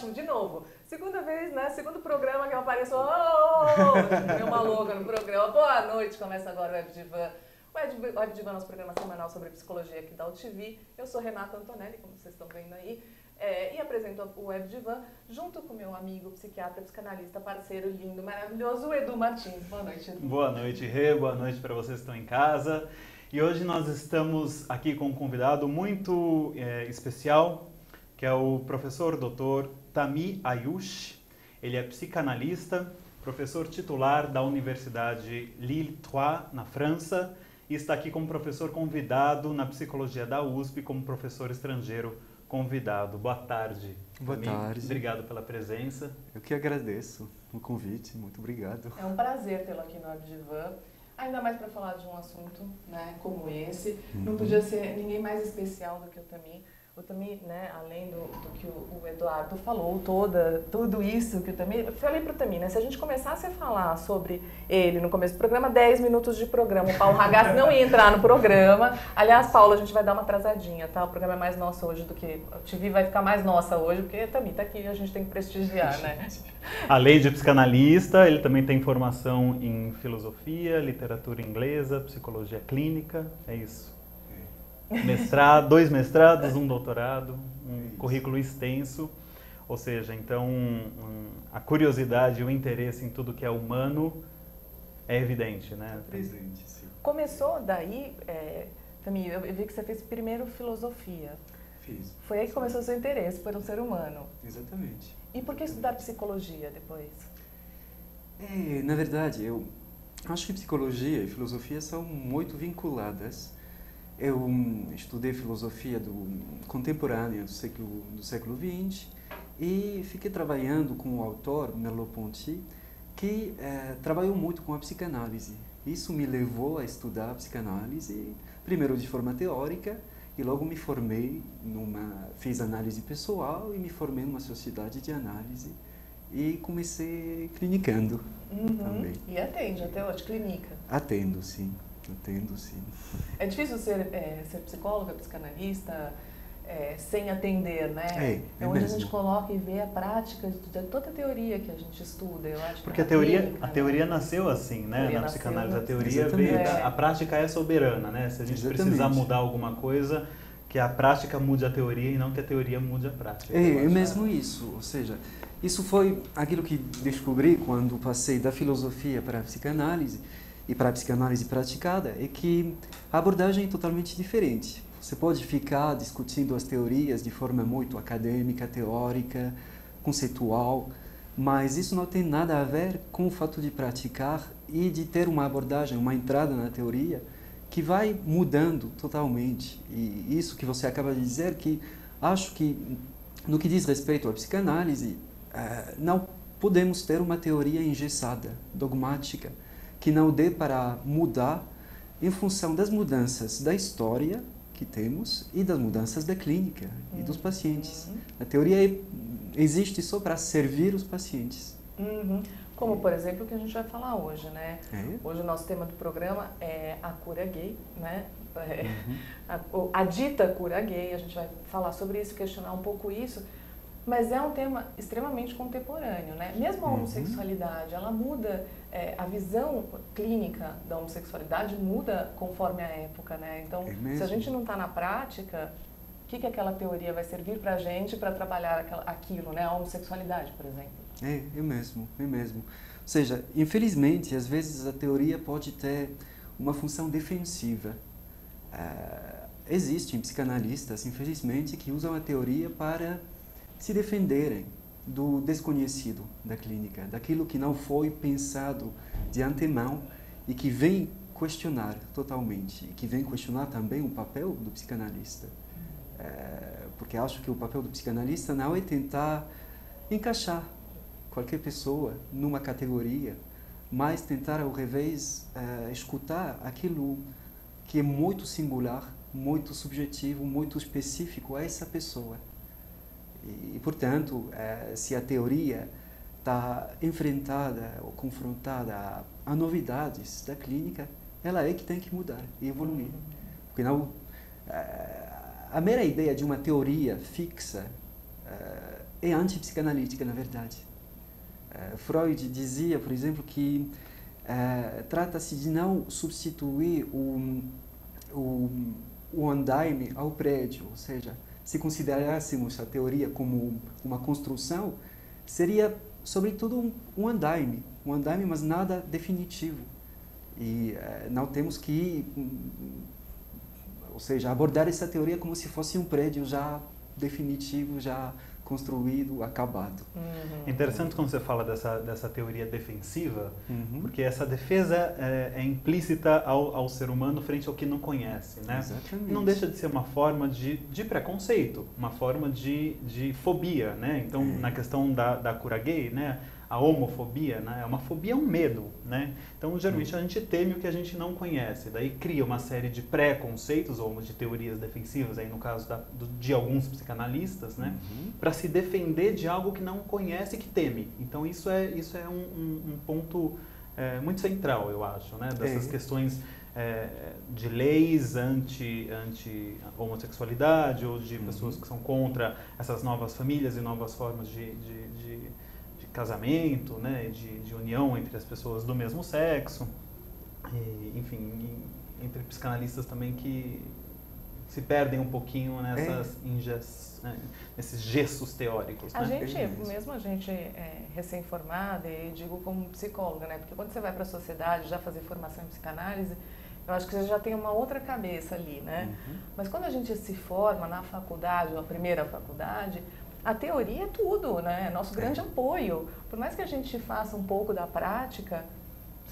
ótimo, de novo. Segunda vez, né? Segundo programa que eu apareço, meu uma louca no programa. Boa noite, começa agora o Web Divan. O Web Divan é nosso programa semanal sobre psicologia aqui da UTV. Eu sou Renata Antonelli, como vocês estão vendo aí, e apresento o Web Divan junto com meu amigo, psiquiatra, psicanalista, parceiro lindo, maravilhoso, Edu Martins. Boa noite, Edu. Boa noite, Rê. Boa noite para vocês que estão em casa. E hoje nós estamos aqui com um convidado muito especial, que é o professor Dr. Tammy Ayush. Ele é psicanalista, professor titular da Universidade Lille 3, na França, e está aqui como professor convidado na psicologia da USP, como professor estrangeiro convidado. Boa tarde. Boa tarde. Obrigado pela presença. Eu que agradeço o convite, muito obrigado. É um prazer tê-lo aqui no Web Divan, ainda mais para falar de um assunto, né, como esse. Não podia ser ninguém mais especial do que o Tammy. O Tammy, né, além do que o Eduardo falou, tudo isso que o Tammy... Eu falei para o Tammy, né, se a gente começasse a falar sobre ele no começo do programa, 10 minutos de programa, o Paulo Ragazzi não ia entrar no programa. Aliás, Paulo, a gente vai dar uma atrasadinha, tá? O programa é mais nosso hoje do que... A TV vai ficar mais nossa hoje, porque Tammy tá aqui, a gente tem que prestigiar, né? Além de psicanalista, ele também tem formação em filosofia, literatura inglesa, psicologia clínica, é isso. Mestrado, 2 mestrados, 1 doutorado, um currículo extenso, ou seja, então a curiosidade e o interesse em tudo que é humano é evidente, né? Presente, sim. Começou daí, Tammy, eu vi que você fez primeiro filosofia. Fiz. Foi aí que começou o seu interesse por um ser humano. Exatamente. E por que estudar psicologia depois? Na verdade, eu acho que psicologia e filosofia são muito vinculadas. Eu estudei filosofia contemporânea do século XX e fiquei trabalhando com o autor Merleau-Ponty, que trabalhou muito com a psicanálise. Isso me levou a estudar a psicanálise, primeiro de forma teórica, e logo me formei fiz análise pessoal e me formei numa sociedade de análise e comecei clinicando também. E atende até hoje, clínica? Atendo, sim. É difícil ser psicóloga, psicanalista, sem atender, né? É onde mesmo. a gente coloca e vê a prática de toda a teoria que a gente estuda, eu acho. Porque a teoria nasceu assim, né? Na psicanálise, a teoria veio, a prática é soberana, né? Se a gente precisar mudar alguma coisa, que a prática mude a teoria e não que a teoria mude a prática. É mesmo isso, ou seja, isso foi aquilo que descobri quando passei da filosofia para a psicanálise, e para a psicanálise praticada, é que a abordagem é totalmente diferente. Você pode ficar discutindo as teorias de forma muito acadêmica, teórica, conceitual, mas isso não tem nada a ver com o fato de praticar e de ter uma abordagem, uma entrada na teoria que vai mudando totalmente. E isso que você acaba de dizer, que acho que no que diz respeito à psicanálise, não podemos ter uma teoria engessada, dogmática, que não dê para mudar em função das mudanças da história que temos e das mudanças da clínica e dos pacientes. A teoria existe só para servir os pacientes. Como, por exemplo, o que a gente vai falar hoje, né? Hoje o nosso tema do programa é a cura gay, né? A dita cura gay, a gente vai falar sobre isso, questionar um pouco isso. Mas é um tema extremamente contemporâneo, né? Mesmo a homossexualidade, ela muda, a visão clínica da homossexualidade muda conforme a época, né? Então, se a gente não está na prática, o que aquela teoria vai servir para a gente para trabalhar aquilo, né? A homossexualidade, por exemplo. É mesmo. Ou seja, infelizmente, às vezes a teoria pode ter uma função defensiva. Existem psicanalistas, infelizmente, que usam a teoria para se defenderem do desconhecido da clínica, daquilo que não foi pensado de antemão e que vem questionar totalmente, e que vem questionar também o papel do psicanalista. Porque acho que o papel do psicanalista não é tentar encaixar qualquer pessoa numa categoria, mas tentar, ao revés, escutar aquilo que é muito singular, muito subjetivo, muito específico a essa pessoa. E, portanto, se a teoria está enfrentada ou confrontada a novidades da clínica, ela é que tem que mudar e evoluir. Porque não, a mera ideia de uma teoria fixa é antipsicanalítica, na verdade. Freud dizia, por exemplo, que trata-se de não substituir o andaime ao prédio, ou seja, se considerássemos a teoria como uma construção, seria, sobretudo, um andaime, mas nada definitivo. E não temos que, ou seja, abordar essa teoria como se fosse um prédio já definitivo, já construído, acabado. É interessante quando você fala dessa teoria defensiva, porque essa defesa é implícita ao ser humano frente ao que não conhece, né? Exatamente. Não deixa de ser uma forma de preconceito, uma forma de fobia, né? Então, na questão da cura gay, né? A homofobia, né? Uma fobia é um medo, né? Então, geralmente, a gente teme o que a gente não conhece. Daí cria uma série de preconceitos ou de teorias defensivas, aí no caso de alguns psicanalistas, né? Para se defender de algo que não conhece e que teme. Então, isso é um ponto muito central, eu acho, né? Dessas questões de leis anti-homossexualidade ou de pessoas que são contra essas novas famílias e novas formas de casamento, né, de união entre as pessoas do mesmo sexo, e, enfim, entre psicanalistas também que se perdem um pouquinho nesses gestos teóricos. A né? gente, mesmo a gente recém-formada, e digo como psicóloga, né, porque quando você vai para a sociedade já fazer formação em psicanálise, eu acho que você já tem uma outra cabeça ali, né? Mas quando a gente se forma na faculdade, ou a primeira faculdade, a teoria é tudo, né? É nosso grande apoio. Por mais que a gente faça um pouco da prática,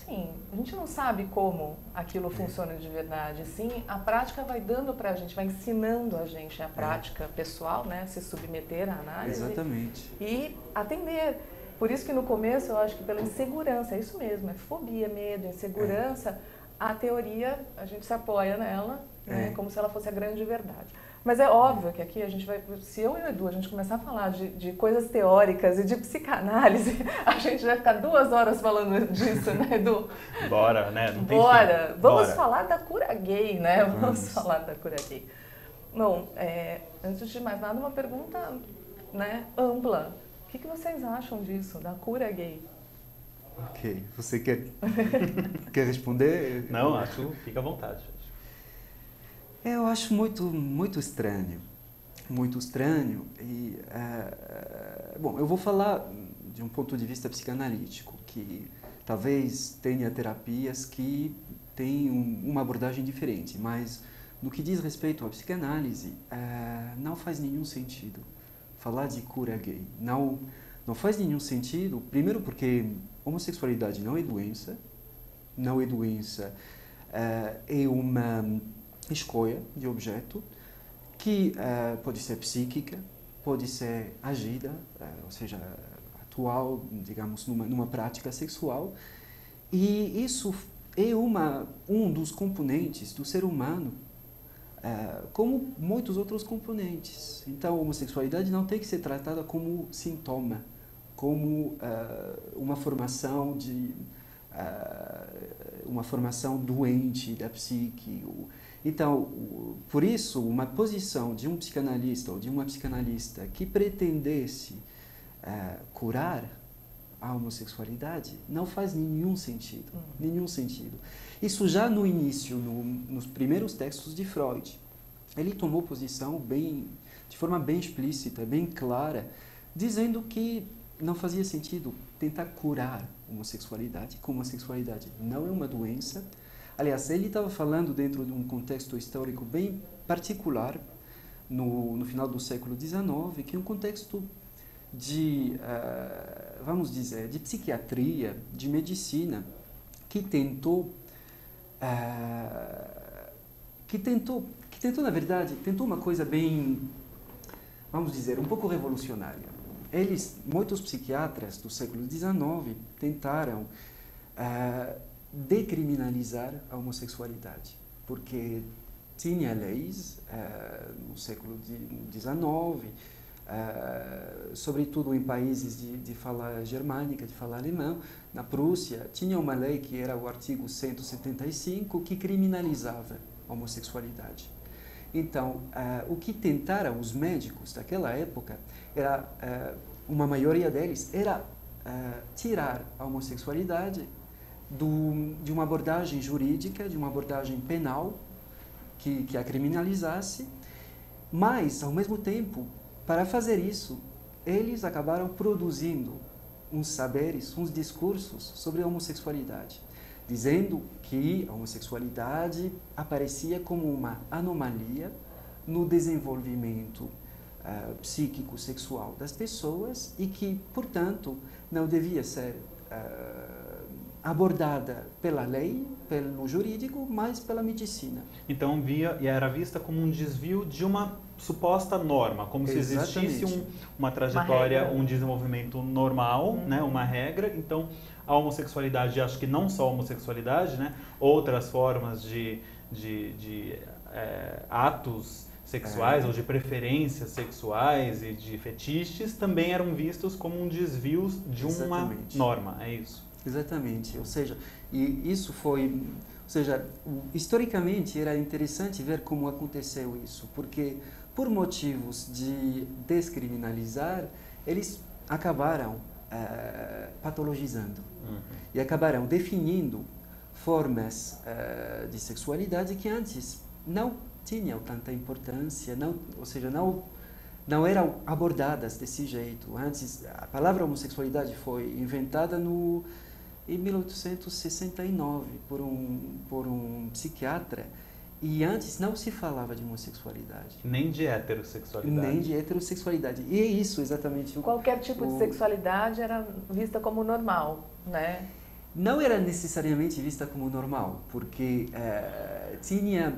sim, a gente não sabe como aquilo funciona de verdade. Sim, a prática vai dando para a gente, vai ensinando a gente a prática pessoal, né? Se submeter à análise. Exatamente. E atender. Por isso que no começo eu acho que pela insegurança, é isso mesmo, é fobia, medo, insegurança, a teoria, a gente se apoia nela, né? Como se ela fosse a grande verdade. Mas é óbvio que aqui a gente vai, se eu e o Edu, a gente começar a falar de coisas teóricas e de psicanálise, a gente vai ficar 2 horas falando disso, né, Edu? Bora, né? Não tem Bora! fim. Vamos Bora. falar da cura gay, né? Vamos falar da cura gay. Bom, antes de mais nada, uma pergunta, né, ampla. O que vocês acham disso, da cura gay? Ok. Você quer responder? Não, fica à vontade. Eu acho muito estranho. Muito estranho. E, bom, eu vou falar de um ponto de vista psicanalítico, que talvez tenha terapias que têm uma abordagem diferente, mas no que diz respeito à psicanálise, não faz nenhum sentido falar de cura gay. Não faz nenhum sentido, primeiro porque homossexualidade não é doença, é uma escolha de objeto que pode ser psíquica, pode ser agida, ou seja, atual, digamos, numa prática sexual, e isso é um dos componentes do ser humano, como muitos outros componentes. Então, a homossexualidade não tem que ser tratada como sintoma, como uma formação doente da psique. Então, por isso, uma posição de um psicanalista ou de uma psicanalista que pretendesse curar a homossexualidade não faz nenhum sentido. Nenhum sentido. Isso já no início, nos primeiros textos de Freud, ele tomou posição de forma bem explícita, bem clara, dizendo que não fazia sentido tentar curar a homossexualidade, que a homossexualidade não é uma doença. Aliás, ele estava falando dentro de um contexto histórico bem particular, no final do século XIX, que é um contexto vamos dizer, de psiquiatria, de medicina, que tentou, na verdade, uma coisa bem, vamos dizer, um pouco revolucionária. Muitos psiquiatras do século XIX tentaram decriminalizar a homossexualidade, porque tinha leis no século XIX, sobretudo em países de fala germânica, de fala alemã. Na Prússia tinha uma lei que era o artigo 175, que criminalizava a homossexualidade. Então, o que tentaram os médicos daquela época era, uma maioria deles, era tirar a homossexualidade de uma abordagem jurídica, de uma abordagem penal que a criminalizasse, mas, ao mesmo tempo, para fazer isso, eles acabaram produzindo uns saberes, uns discursos sobre a homossexualidade, dizendo que a homossexualidade aparecia como uma anomalia no desenvolvimento psíquico-sexual das pessoas e que, portanto, não devia ser abordada pela lei, pelo jurídico, mas pela medicina. Então era vista como um desvio de uma suposta norma, como se existisse uma trajetória, um desenvolvimento normal, né, uma regra. Então, a homossexualidade, acho que não só a homossexualidade, né, outras formas de atos sexuais ou de preferências sexuais e de fetiches também eram vistos como um desvio de uma norma, é isso? Exatamente, ou seja, historicamente era interessante ver como aconteceu isso, porque por motivos de descriminalizar, eles acabaram patologizando e acabaram definindo formas de sexualidade que antes não tinham tanta importância, não eram abordadas desse jeito. Antes, a palavra homossexualidade foi inventada em 1869 por um psiquiatra, e antes não se falava de homossexualidade. Nem de heterossexualidade. Nem de heterossexualidade. E é isso exatamente. Qualquer tipo de sexualidade era vista como normal, né? Não era necessariamente vista como normal, porque tinha,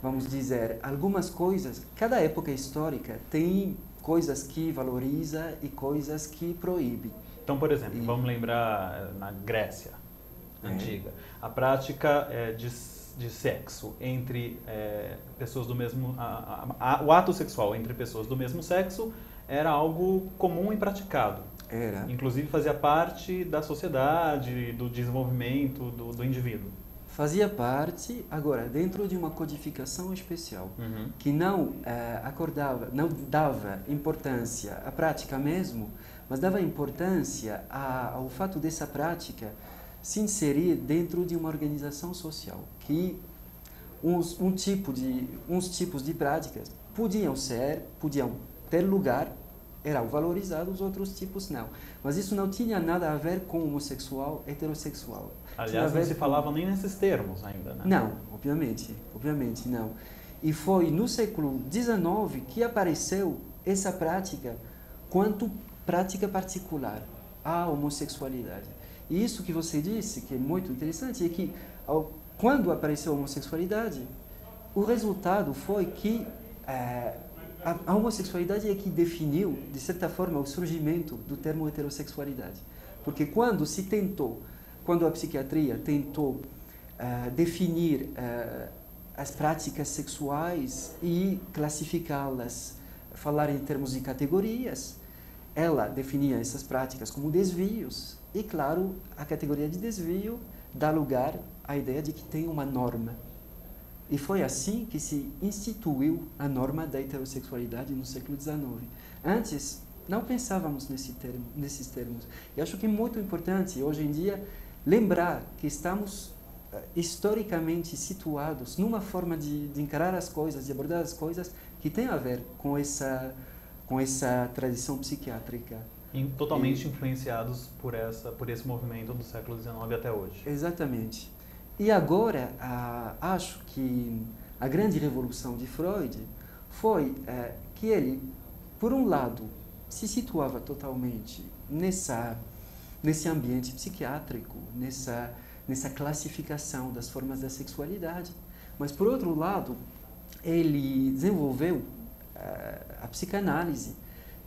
vamos dizer, algumas coisas. Cada época histórica tem coisas que valoriza e coisas que proíbe. Então, por exemplo, vamos lembrar na Grécia antiga, a prática de sexo entre pessoas do mesmo... o ato sexual entre pessoas do mesmo sexo era algo comum e praticado. Era. Inclusive fazia parte da sociedade, do desenvolvimento do indivíduo. Fazia parte, agora, dentro de uma codificação especial, que não não dava importância à prática mesmo, mas dava importância ao fato dessa prática se inserir dentro de uma organização social, que uns tipos de práticas podiam ter lugar, eram valorizados, outros tipos não. Mas isso não tinha nada a ver com homossexual, heterossexual. Aliás, não se falava nem nesses termos ainda, né? Não, obviamente não. E foi no século XIX que apareceu essa prática quanto prática particular, a homossexualidade. E isso que você disse, que é muito interessante, é que quando apareceu a homossexualidade, o resultado foi que a homossexualidade é que definiu, de certa forma, o surgimento do termo heterossexualidade. Porque quando a psiquiatria tentou definir as práticas sexuais e classificá-las, falar em termos de categorias, ela definia essas práticas como desvios. E, claro, a categoria de desvio dá lugar à ideia de que tem uma norma. E foi assim que se instituiu a norma da heterossexualidade no século XIX. Antes, não pensávamos nesses termos. E acho que é muito importante, hoje em dia, lembrar que estamos historicamente situados numa forma de encarar as coisas, de abordar as coisas, que tem a ver com essa tradição psiquiátrica. Totalmente influenciados por esse movimento do século XIX até hoje. Exatamente. E agora, acho que a grande revolução de Freud foi que ele, por um lado, se situava totalmente nesse ambiente psiquiátrico, nessa classificação das formas da sexualidade, mas, por outro lado, ele desenvolveu a psicanálise,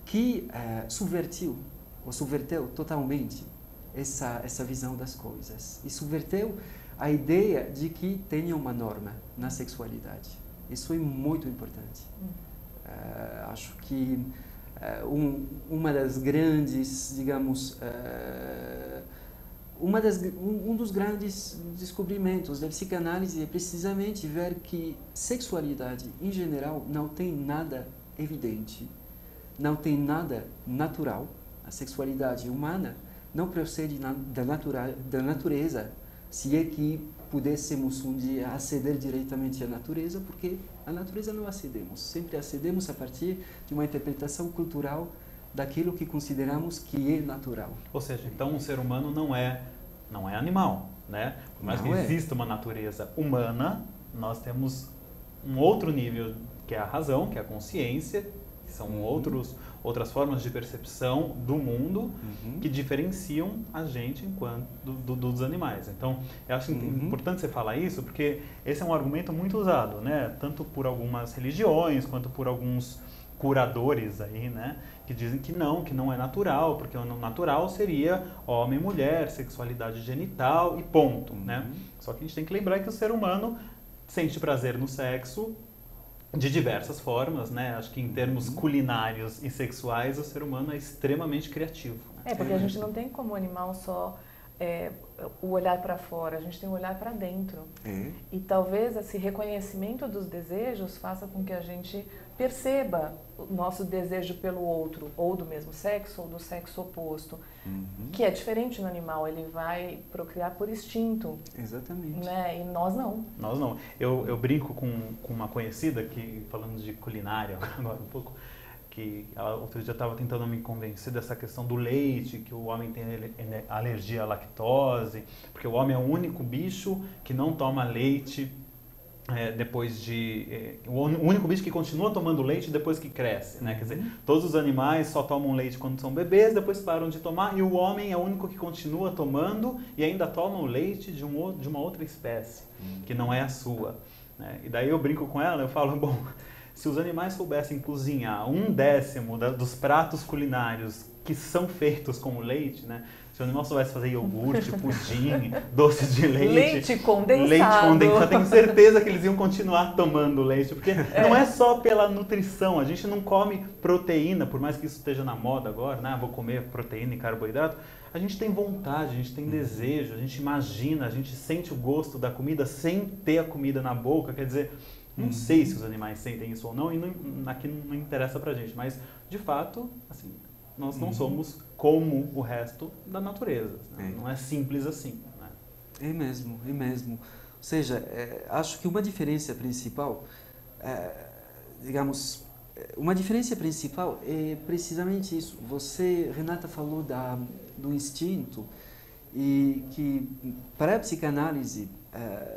que subverteu totalmente essa visão das coisas e subverteu a ideia de que tenha uma norma na sexualidade. Isso é muito importante. Acho que uma das grandes, digamos, um dos grandes descobrimentos da psicanálise é precisamente ver que sexualidade, em geral, não tem nada evidente, não tem nada natural. A sexualidade humana não procede da natureza, se é que pudéssemos um dia aceder diretamente à natureza, porque a natureza não acedemos. Sempre acedemos a partir de uma interpretação cultural daquilo que consideramos que é natural. Ou seja, então o ser humano não é animal, né? Por mais que exista uma natureza humana, nós temos um outro nível, que é a razão, que é a consciência, que são outras formas de percepção do mundo que diferenciam a gente enquanto dos animais. Então, eu acho importante você falar isso, porque esse é um argumento muito usado, né? Tanto por algumas religiões, quanto por alguns curadores aí, né? Que dizem que não é natural, porque o natural seria homem e mulher, sexualidade genital e ponto, né? Só que a gente tem que lembrar que o ser humano sente prazer no sexo de diversas formas, né? Acho que em termos culinários e sexuais, o ser humano é extremamente criativo. Né? Porque a gente não tem como animal só o olhar para fora, a gente tem o olhar para dentro. E talvez esse reconhecimento dos desejos faça com que a gente perceba o nosso desejo pelo outro, ou do mesmo sexo, ou do sexo oposto, que é diferente no animal, ele vai procriar por instinto. Exatamente. Né? E nós não. Nós não. Eu brinco com uma conhecida, que falando de culinária agora um pouco, que outro dia estava tentando me convencer dessa questão do leite, que o homem tem alergia à lactose, porque o homem é o único bicho que não toma leite o único bicho que continua tomando leite depois que cresce, né? Quer dizer, todos os animais só tomam leite quando são bebês, depois param de tomar, e o homem é o único que continua tomando e ainda toma o leite de uma outra espécie, que não é a sua. Né? E daí eu brinco com ela, eu falo, bom, se os animais soubessem cozinhar 1/10 dos pratos culinários que são feitos com leite, né? Se o animal soubesse fazer iogurte, pudim, doce de leite... Leite condensado. Tenho certeza que eles iam continuar tomando leite, porque não é só pela nutrição. A gente não come proteína, por mais que isso esteja na moda agora, né? Vou comer proteína e carboidrato. A gente tem vontade, a gente tem desejo, a gente imagina, a gente sente o gosto da comida sem ter a comida na boca. Quer dizer, não sei se os animais sentem isso ou não, e aqui não interessa pra gente, mas de fato, assim, nós não somos como o resto da natureza. Né? Não é simples assim. Né? É mesmo. Ou seja, acho que uma diferença principal, uma diferença principal é precisamente isso. Renata, falou do instinto, e que para a psicanálise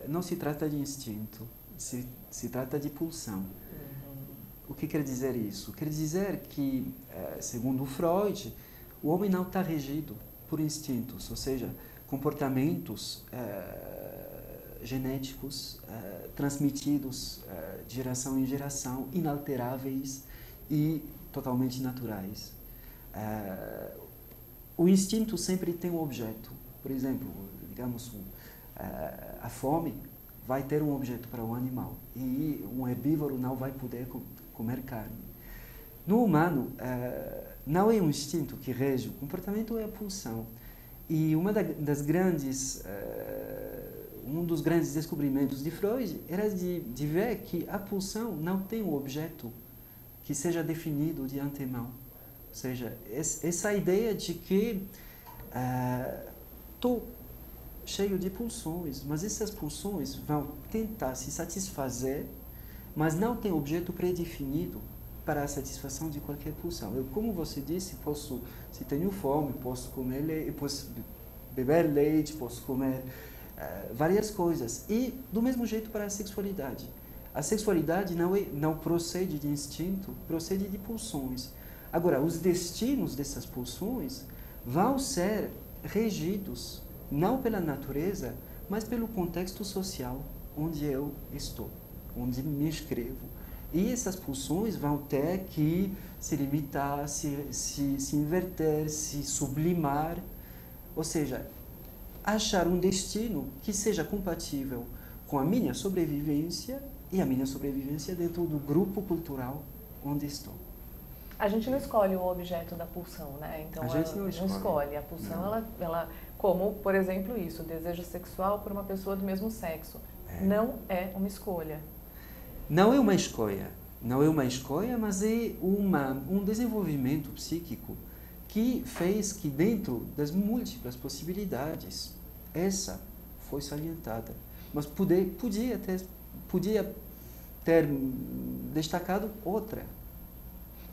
não se trata de instinto, se trata de pulsão. O que quer dizer isso? Quer dizer que, segundo Freud, o homem não está regido por instintos, ou seja, comportamentos genéticos transmitidos de geração em geração, inalteráveis e totalmente naturais. O instinto sempre tem um objeto. Por exemplo, digamos, a fome vai ter um objeto para o animal, e um herbívoro não vai poder comer carne. No humano, não é um instinto que rege o comportamento, é a pulsão. E um dos grandes descobrimentos de Freud era de ver que a pulsão não tem um objeto que seja definido de antemão. Ou seja, essa ideia de que estou cheio de pulsões, mas essas pulsões vão tentar se satisfazer, mas não tem objeto predefinido para a satisfação de qualquer pulsão. Eu, como você disse, se tenho fome, posso comer leite, posso beber leite, posso comer várias coisas. E do mesmo jeito para a sexualidade. A sexualidade não procede de instinto, procede de pulsões. Agora, os destinos dessas pulsões vão ser regidos não pela natureza, mas pelo contexto social onde eu estou, onde me inscrevo. E essas pulsões vão ter que se limitar, se inverter, se sublimar, ou seja, achar um destino que seja compatível com a minha sobrevivência e a minha sobrevivência dentro do grupo cultural onde estou. A gente não escolhe o objeto da pulsão, né? Então, a gente não escolhe. A pulsão, ela Como, por exemplo, isso, o desejo sexual por uma pessoa do mesmo sexo. Não é uma escolha. Não é uma escolha. Não é uma escolha, mas é um desenvolvimento psíquico que fez que, dentro das múltiplas possibilidades, essa foi salientada. Mas podia ter destacado outra.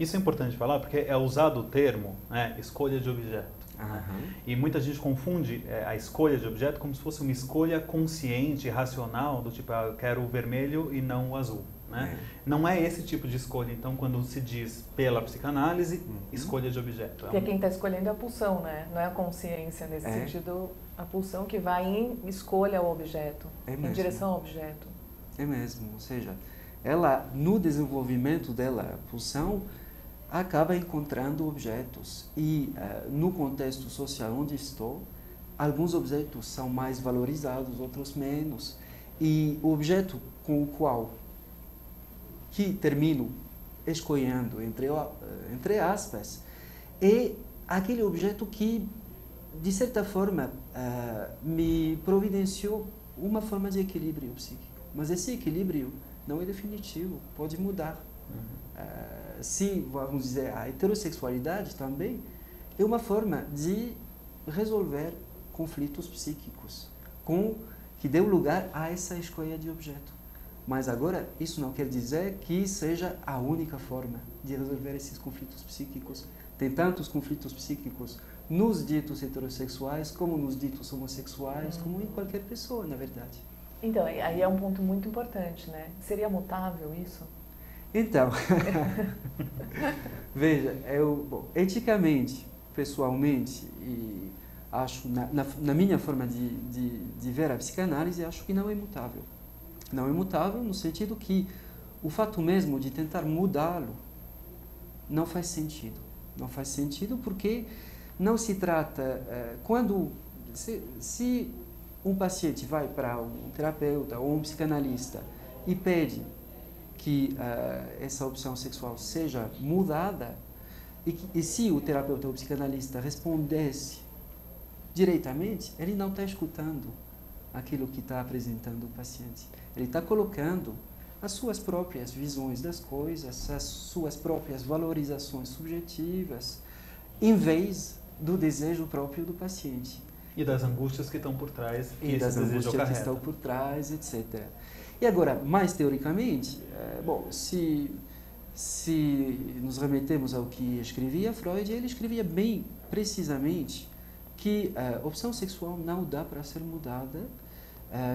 Isso é importante falar porque é usado o termo, né, escolha de objeto. Uhum. E muita gente confunde a escolha de objeto como se fosse uma escolha consciente, racional, do tipo, eu quero o vermelho e não o azul. Né? Não é esse tipo de escolha, então, quando se diz pela psicanálise, escolha de objeto. Porque quem está escolhendo é a pulsão, né? Não é a consciência nesse sentido, a pulsão que vai em escolha ao objeto, em direção ao objeto. É mesmo, ou seja, ela, no desenvolvimento dela, a pulsão, acaba encontrando objetos e no contexto social onde estou, alguns objetos são mais valorizados, outros menos, e o objeto com o qual que termino escolhendo, entre aspas, é aquele objeto que, de certa forma, me providenciou uma forma de equilíbrio psíquico. Mas esse equilíbrio não é definitivo, pode mudar. Se, vamos dizer, a heterossexualidade também é uma forma de resolver conflitos psíquicos, que deu lugar a essa escolha de objeto. Mas agora, isso não quer dizer que seja a única forma de resolver esses conflitos psíquicos. Tem tantos conflitos psíquicos nos ditos heterossexuais, como nos ditos homossexuais, como em qualquer pessoa, na verdade. Então, aí é um ponto muito importante, né? Seria mutável isso? Então, veja, eticamente, pessoalmente, e acho, na minha forma de ver a psicanálise, acho que não é mutável. Não é mutável no sentido que o fato mesmo de tentar mudá-lo não faz sentido. Não faz sentido porque não se trata... Se um paciente vai para um terapeuta ou um psicanalista e pede que essa opção sexual seja mudada, e se o terapeuta ou o psicanalista respondesse diretamente, ele não está escutando aquilo que está apresentando o paciente. Ele está colocando as suas próprias visões das coisas, as suas próprias valorizações subjetivas, em vez do desejo próprio do paciente. E das angústias que estão por trás. E das angústias que estão por trás, etc. E agora, mais teoricamente, se nos remetemos ao que escrevia Freud, ele escrevia bem precisamente que a opção sexual não dá para ser mudada,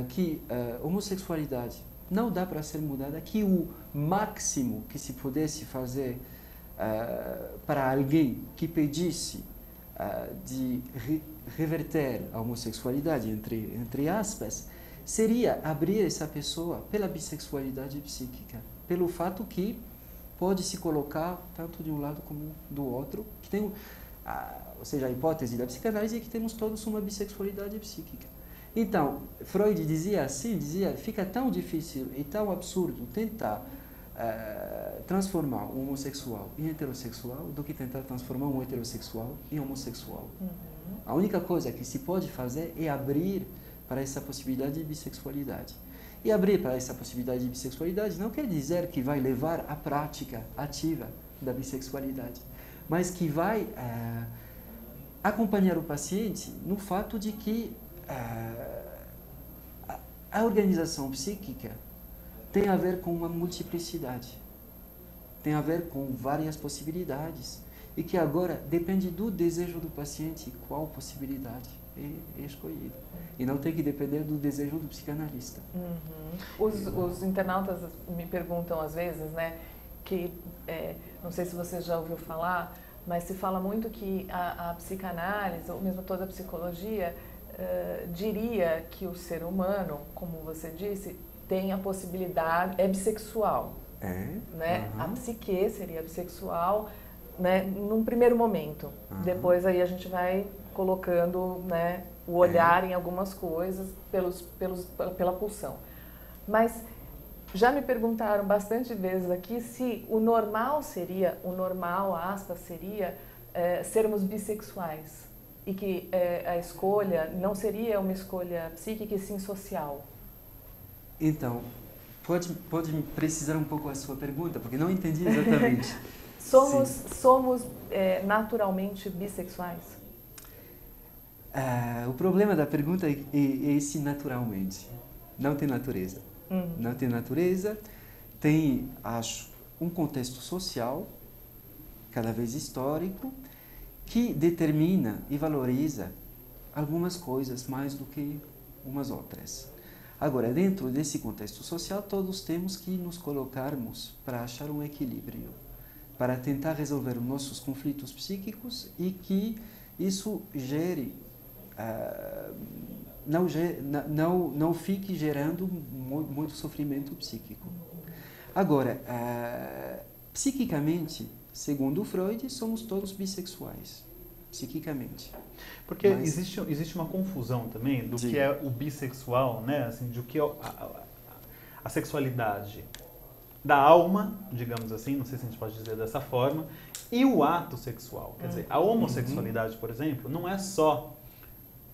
que a homossexualidade não dá para ser mudada, que o máximo que se pudesse fazer para alguém que pedisse de reverter a homossexualidade, entre aspas, seria abrir essa pessoa pela bissexualidade psíquica, pelo fato que pode se colocar tanto de um lado como do outro, que tem, ou seja, a hipótese da psicanálise é que temos todos uma bissexualidade psíquica. Então, Freud dizia assim, fica tão difícil e tão absurdo tentar transformar um homossexual em heterossexual do que tentar transformar um heterossexual em homossexual. A única coisa que se pode fazer é abrir para essa possibilidade de bissexualidade. E abrir para essa possibilidade de bissexualidade não quer dizer que vai levar à prática ativa da bissexualidade, mas que vai acompanhar o paciente no fato de que a organização psíquica tem a ver com uma multiplicidade, tem a ver com várias possibilidades, e que agora depende do desejo do paciente qual possibilidade é escolhida. E não tem que depender do desejo do psicanalista. Os internautas me perguntam às vezes, né, que, não sei se você já ouviu falar, mas se fala muito que a psicanálise, ou mesmo toda a psicologia, diria que o ser humano, como você disse, tem a possibilidade, é bissexual. Né? A psique seria bissexual, né, num primeiro momento. Depois aí a gente vai colocando, né, o olhar em algumas coisas pela pulsão. Mas já me perguntaram bastante vezes aqui se o normal, aspas, seria sermos bissexuais. e que a escolha não seria uma escolha psíquica e sim social? Então, pode me precisar um pouco a sua pergunta, porque não entendi exatamente. Somos naturalmente bissexuais? O problema da pergunta é esse naturalmente. Não tem natureza. Não tem natureza. Tem, acho, um contexto social, cada vez histórico, que determina e valoriza algumas coisas mais do que umas outras. Agora, dentro desse contexto social, todos temos que nos colocarmos para achar um equilíbrio, para tentar resolver os nossos conflitos psíquicos e que isso gere, não fique gerando muito sofrimento psíquico. Agora, psiquicamente, segundo Freud, somos todos bissexuais, psiquicamente. Porque existe uma confusão também do que é o bissexual, né? Assim, do que é a sexualidade da alma, digamos assim, não sei se a gente pode dizer dessa forma, e o ato sexual. Quer dizer, a homossexualidade, por exemplo, não é só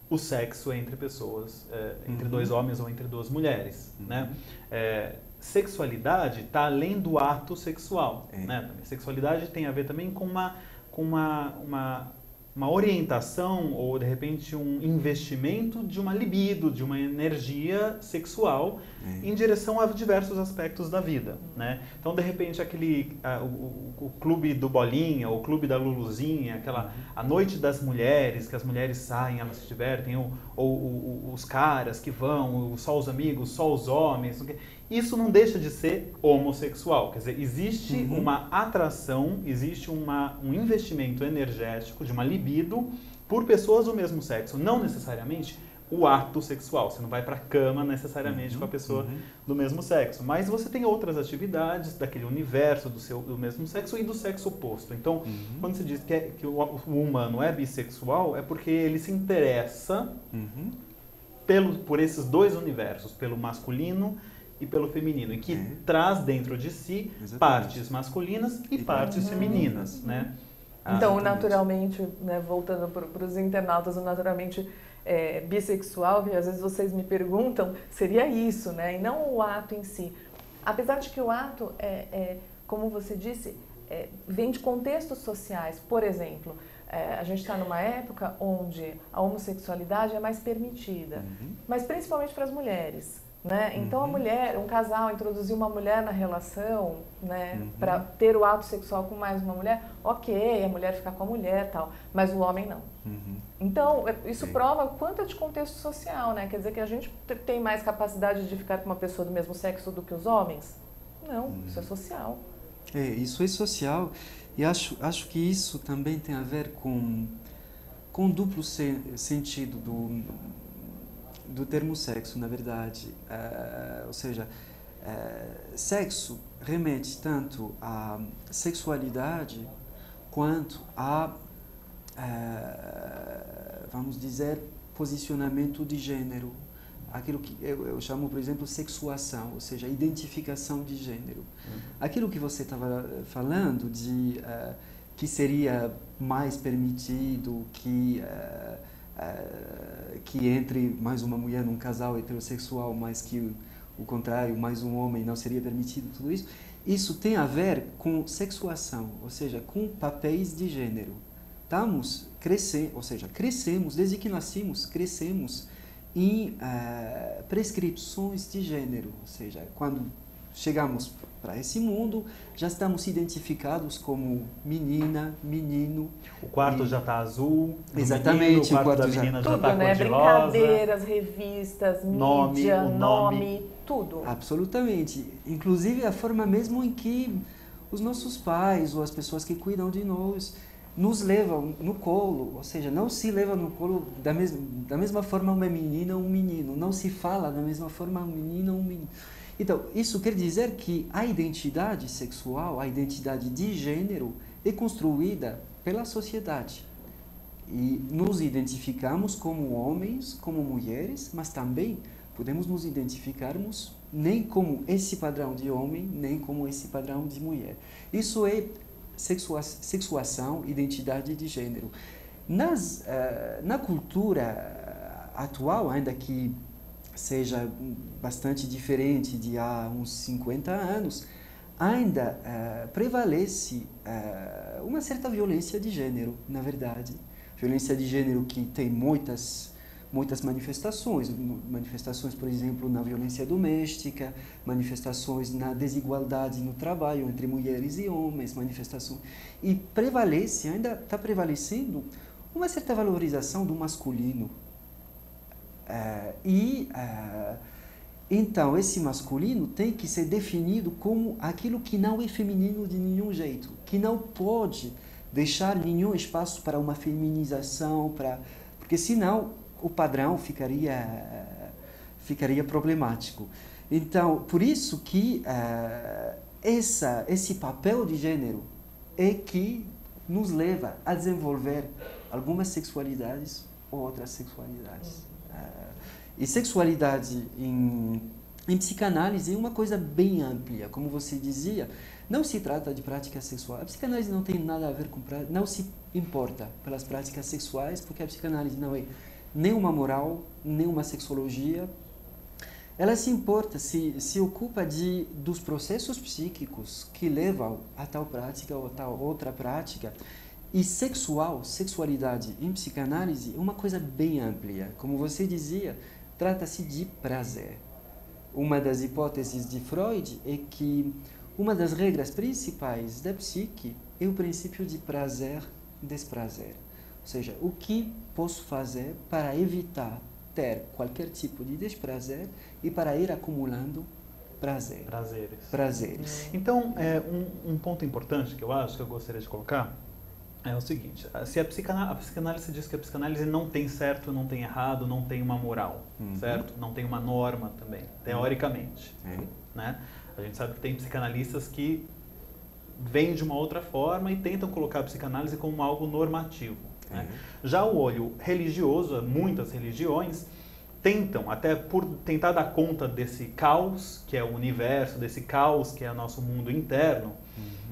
o sexo entre pessoas, entre dois homens ou entre duas mulheres, né? Sexualidade está além do ato sexual, né? Sexualidade tem a ver também com uma orientação ou, de repente, um investimento de uma libido, de uma energia sexual em direção a diversos aspectos da vida, né? Então, de repente, o clube do Bolinha, o clube da Luluzinha, a noite das mulheres, que as mulheres saem, elas se divertem, ou os caras que vão, só os amigos, só os homens, isso não deixa de ser homossexual. Quer dizer, existe uma atração, existe um investimento energético, de uma libido, por pessoas do mesmo sexo. Não necessariamente o ato sexual. Você não vai para a cama necessariamente com a pessoa do mesmo sexo. Mas você tem outras atividades daquele universo do mesmo sexo e do sexo oposto. Então, quando se diz que o humano é bissexual, é porque ele se interessa por esses dois universos, pelo masculino e pelo feminino, e que traz dentro de si partes masculinas e partes femininas, né? Então, naturalmente, né, voltando para os internautas, o naturalmente bissexual, que às vezes vocês me perguntam, seria isso, né? E não o ato em si. Apesar de que o ato, como você disse, vem de contextos sociais. Por exemplo, a gente está numa época onde a homossexualidade é mais permitida, mas principalmente para as mulheres. Né? Então um casal introduzir uma mulher na relação, né, para ter o ato sexual com mais uma mulher, ok, a mulher ficar com a mulher, tal, mas o homem não. Então isso prova o quanto é de contexto social, né? Quer dizer que a gente tem mais capacidade de ficar com uma pessoa do mesmo sexo do que os homens? Não, isso é social. Isso é social, e acho que isso também tem a ver com o duplo sentido do termo sexo, na verdade. Ou seja, sexo remete tanto à sexualidade quanto a, vamos dizer, posicionamento de gênero. Aquilo que eu chamo, por exemplo, sexuação, ou seja, identificação de gênero. Aquilo que você estava falando de que seria mais permitido que entre mais uma mulher num casal heterossexual, mas que o contrário, mais um homem, não seria permitido, tudo isso. Isso tem a ver com sexuação, ou seja, com papéis de gênero. Crescemos, desde que nascemos, crescemos em prescrições de gênero, ou seja, quando chegamos para esse mundo, já estamos identificados como menina, menino. O quarto já está azul. Exatamente, menino, o quarto da menina já está né? cor-de-rosa. Brincadeiras, revistas, mídia, nome, tudo. Absolutamente. Inclusive a forma mesmo em que os nossos pais ou as pessoas que cuidam de nós nos levam no colo, ou seja, não se leva no colo da mesma forma uma menina ou um menino, não se fala da mesma forma uma menina ou um menino. Então, isso quer dizer que a identidade sexual, a identidade de gênero, é construída pela sociedade. E nos identificamos como homens, como mulheres, mas também podemos nos identificarmos nem como esse padrão de homem, nem como esse padrão de mulher. Isso é sexuação, identidade de gênero. Na cultura atual, ainda que seja bastante diferente de há uns 50 anos, ainda prevalece uma certa violência de gênero, na verdade. Violência de gênero que tem muitas manifestações, por exemplo, na violência doméstica, manifestações na desigualdade no trabalho entre mulheres e homens, manifestações. E ainda está prevalecendo uma certa valorização do masculino. Então, esse masculino tem que ser definido como aquilo que não é feminino de nenhum jeito, que não pode deixar nenhum espaço para uma feminização, porque senão o padrão ficaria problemático. Então, por isso que esse papel de gênero é que nos leva a desenvolver algumas sexualidades ou outras sexualidades. E sexualidade em psicanálise é uma coisa bem ampla, como você dizia. Não se trata de prática sexual. A psicanálise não tem nada a ver com não se importa pelas práticas sexuais, porque a psicanálise não é nem uma moral, nem uma sexologia. Ela se importa, se ocupa dos processos psíquicos que levam a tal prática ou a tal outra prática. E sexualidade em psicanálise é uma coisa bem ampla. Como você dizia, trata-se de prazer. Uma das hipóteses de Freud é que uma das regras principais da psique é o princípio de prazer-desprazer. Ou seja, o que posso fazer para evitar ter qualquer tipo de desprazer e para ir acumulando prazeres. Então, um ponto importante que eu acho que eu gostaria de colocar é o seguinte: se a psicanálise diz que a psicanálise não tem certo, não tem errado, não tem uma moral, certo? Não tem uma norma também, teoricamente. Né? A gente sabe que tem psicanalistas que vêm de uma outra forma e tentam colocar a psicanálise como algo normativo. Né? Já o olho religioso, muitas religiões tentam, até por tentar dar conta desse caos que é o universo, desse caos que é o nosso mundo interno,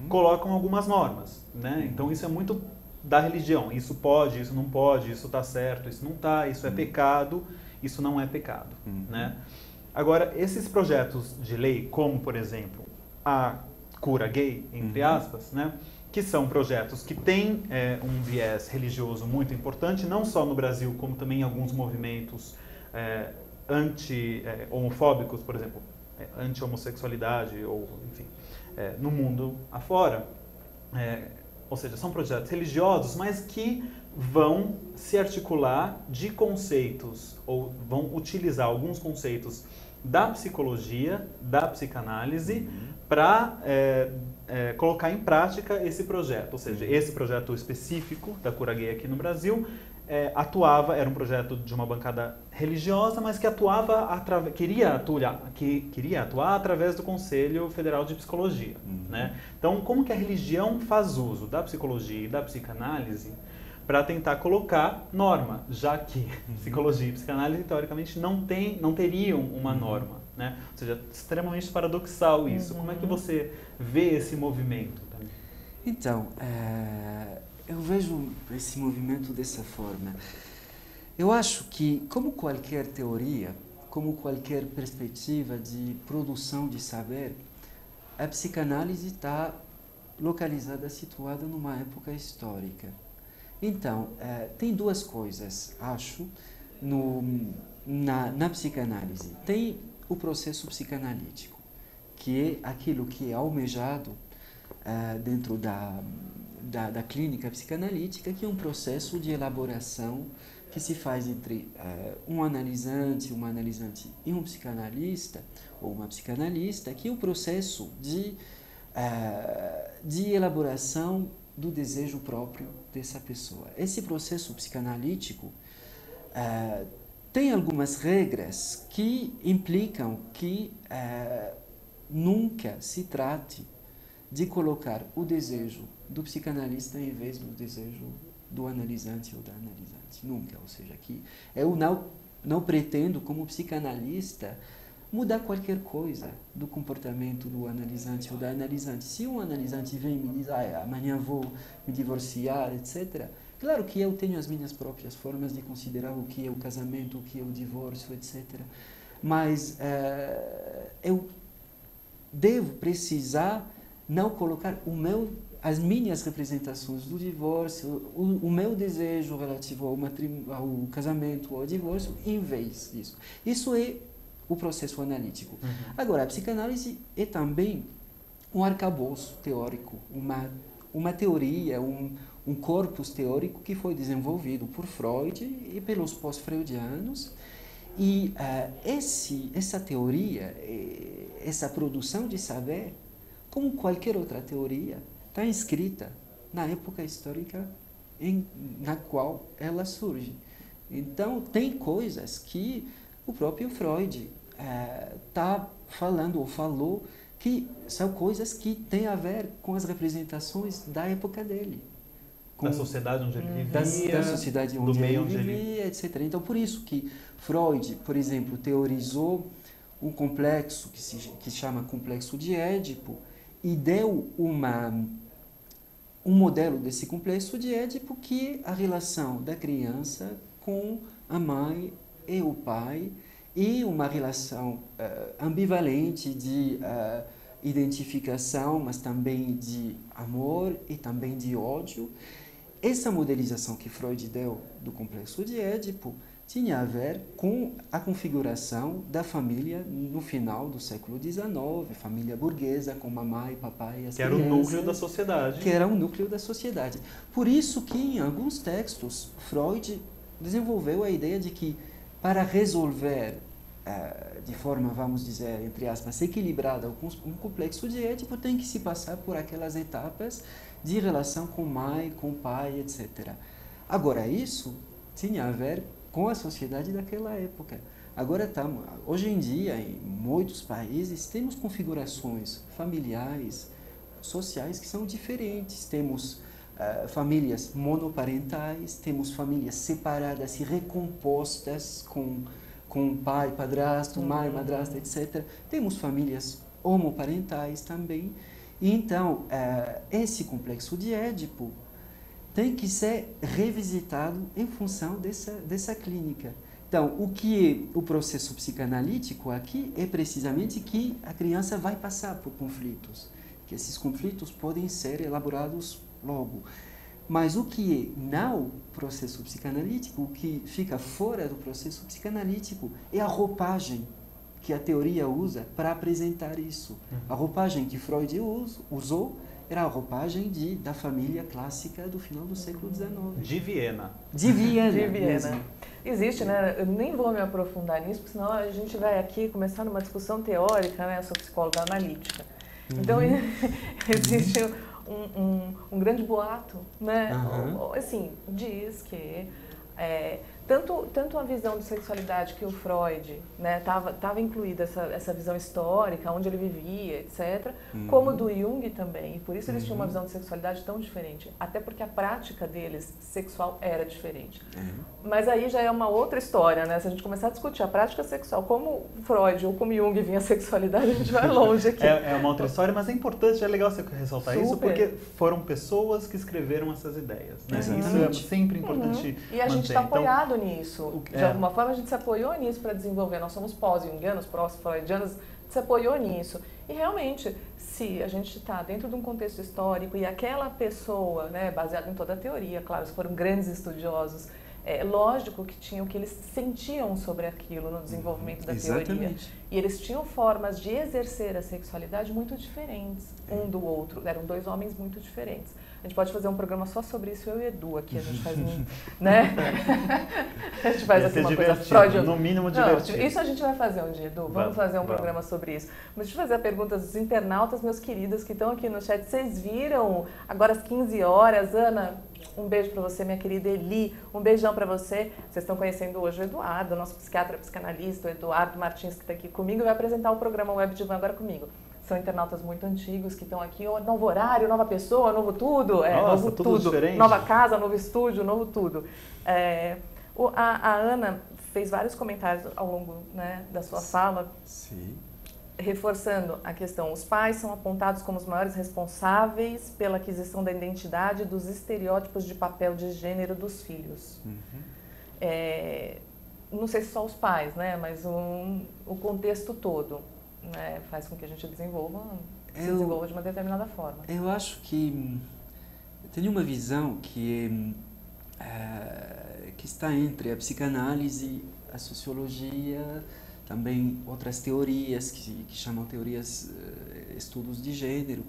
colocam algumas normas. Né? Então isso é muito da religião. Isso pode, isso não pode, isso está certo, isso não está, isso é pecado, isso não é pecado. Né? Agora, esses projetos de lei, como por exemplo a cura gay, entre aspas, né? Que são projetos que têm um viés religioso muito importante, não só no Brasil, como também em alguns movimentos anti-homofóbicos, por exemplo, anti-homossexualidade, ou enfim, no mundo afora. Ou seja, são projetos religiosos, mas que vão se articular de conceitos, ou vão utilizar alguns conceitos da psicologia, da psicanálise, para colocar em prática esse projeto. Ou seja, esse projeto específico da cura gay aqui no Brasil era um projeto de uma bancada religiosa, mas que queria atuar através do Conselho Federal de Psicologia. Né? Então, como que a religião faz uso da psicologia e da psicanálise para tentar colocar norma, já que psicologia e psicanálise, teoricamente, não teriam uma norma. Né? Ou seja, extremamente paradoxal isso. Como é que você vê esse movimento também? Então, eu vejo esse movimento dessa forma. Eu acho que, como qualquer teoria, como qualquer perspectiva de produção de saber, a psicanálise está localizada, situada numa época histórica. Então, tem duas coisas, acho, na psicanálise. Tem o processo psicanalítico, que é aquilo que é almejado dentro da clínica psicanalítica, que é um processo de elaboração que se faz entre uma analisante e um psicanalista, ou uma psicanalista, que é o processo de elaboração do desejo próprio dessa pessoa. Esse processo psicanalítico tem algumas regras que implicam que nunca se trate de colocar o desejo do psicanalista em vez do desejo do analisante ou da analisante. Nunca. Ou seja, que eu não pretendo, como psicanalista, mudar qualquer coisa do comportamento do analisante ou da analisante. Se um analisante vem e me diz, amanhã vou me divorciar, etc., Claro que eu tenho as minhas próprias formas de considerar o que é o casamento, o que é o divórcio, etc. Mas eu devo precisar não colocar as minhas representações do divórcio, o meu desejo relativo ao casamento ou ao divórcio, em vez disso. Isso é o processo analítico. Agora, a psicanálise é também um arcabouço teórico, uma teoria, um corpus teórico que foi desenvolvido por Freud e pelos pós-freudianos. E essa teoria, essa produção de saber, como qualquer outra teoria, está inscrita na época histórica na qual ela surge. Então, tem coisas que o próprio Freud está falando ou falou que são coisas que têm a ver com as representações da época dele. Da sociedade onde ele vivia, da sociedade onde ele vivia, etc. Então, por isso que Freud, por exemplo, teorizou um complexo que se chama complexo de Édipo e deu um modelo desse complexo de Édipo, que é a relação da criança com a mãe e o pai, e uma relação ambivalente de identificação, mas também de amor e também de ódio. Essa modelização que Freud deu do complexo de Édipo tinha a ver com a configuração da família no final do século XIX, família burguesa, com mamãe, papai e as crianças. Que era o núcleo da sociedade. Que era o núcleo da sociedade. Por isso que, em alguns textos, Freud desenvolveu a ideia de que, para resolver de forma, vamos dizer, entre aspas, equilibrada um complexo de Édipo, tem que se passar por aquelas etapas de relação com mãe, com pai, etc. Agora, isso tinha a ver com a sociedade daquela época. Agora, hoje em dia, em muitos países, temos configurações familiares, sociais que são diferentes. Temos famílias monoparentais, temos famílias separadas e recompostas com pai, padrasto, mãe, madrasta, etc. Temos famílias homoparentais também. E então, esse complexo de Édipo tem que ser revisitado em função dessa clínica. Então, o que é o processo psicanalítico aqui é precisamente que a criança vai passar por conflitos, que esses conflitos podem ser elaborados logo. Mas o que é não processo psicanalítico, o que fica fora do processo psicanalítico, é a roupagem que a teoria usa para apresentar isso. A roupagem que Freud usou era a roupagem da família clássica do final do século XIX. De Viena. De Viena. De Viena. Existe, né? Eu nem vou me aprofundar nisso, porque senão a gente vai aqui começar numa discussão teórica, né? Eu sou psicóloga analítica. Então, existe um grande boato, né? Assim, diz que tanto a visão de sexualidade que o Freud, né, tava incluída essa visão histórica, onde ele vivia, etc., como do Jung também. E por isso eles tinham uma visão de sexualidade tão diferente. Até porque a prática deles sexual era diferente. Mas aí já é uma outra história, né? Se a gente começar a discutir a prática sexual, como Freud ou como Jung vinha a sexualidade, a gente vai longe aqui. É uma outra história, mas é importante, é legal você ressaltar isso, porque foram pessoas que escreveram essas ideias. Né? Isso é sempre importante E a gente está apoiado nisso. De É. alguma forma, a gente se apoiou nisso para desenvolver. Nós somos pós-jungianos, pró-freudianos, se apoiou nisso. E realmente, se a gente está dentro de um contexto histórico e aquela pessoa, né, baseado em toda a teoria, claro, foram grandes estudiosos, é lógico que tinham o que eles sentiam sobre aquilo no desenvolvimento da teoria. E eles tinham formas de exercer a sexualidade muito diferentes um do outro. Eram dois homens muito diferentes. A gente pode fazer um programa só sobre isso, eu e Edu aqui. A gente faz né? A gente faz aqui uma coisa Freud. No mínimo divertido. Isso a gente vai fazer um dia, Edu. Vamos fazer um programa sobre isso. Mas deixa eu fazer a pergunta dos internautas, meus queridos, que estão aqui no chat. Vocês viram agora às 15 horas, Ana? Um beijo para você, minha querida Eli. Um beijão para você. Vocês estão conhecendo hoje o Eduardo, nosso psiquiatra psicanalista, o Eduardo Martins, que está aqui comigo e vai apresentar o programa Web Divan agora comigo. São internautas muito antigos que estão aqui, novo horário, nova pessoa, novo tudo. Nossa, novo tudo diferente. Nova casa, novo estúdio, novo tudo. A Ana fez vários comentários ao longo, né, da sua fala. Sim. reforçando a questão, os pais são apontados como os maiores responsáveis pela aquisição da identidade e dos estereótipos de papel de gênero dos filhos. Não sei se só os pais, né, mas o contexto todo, né, faz com que a gente se desenvolva de uma determinada forma. Eu acho que eu tenho uma visão que está entre a psicanálise, a sociologia, também outras teorias que chamam teorias, estudos de gênero.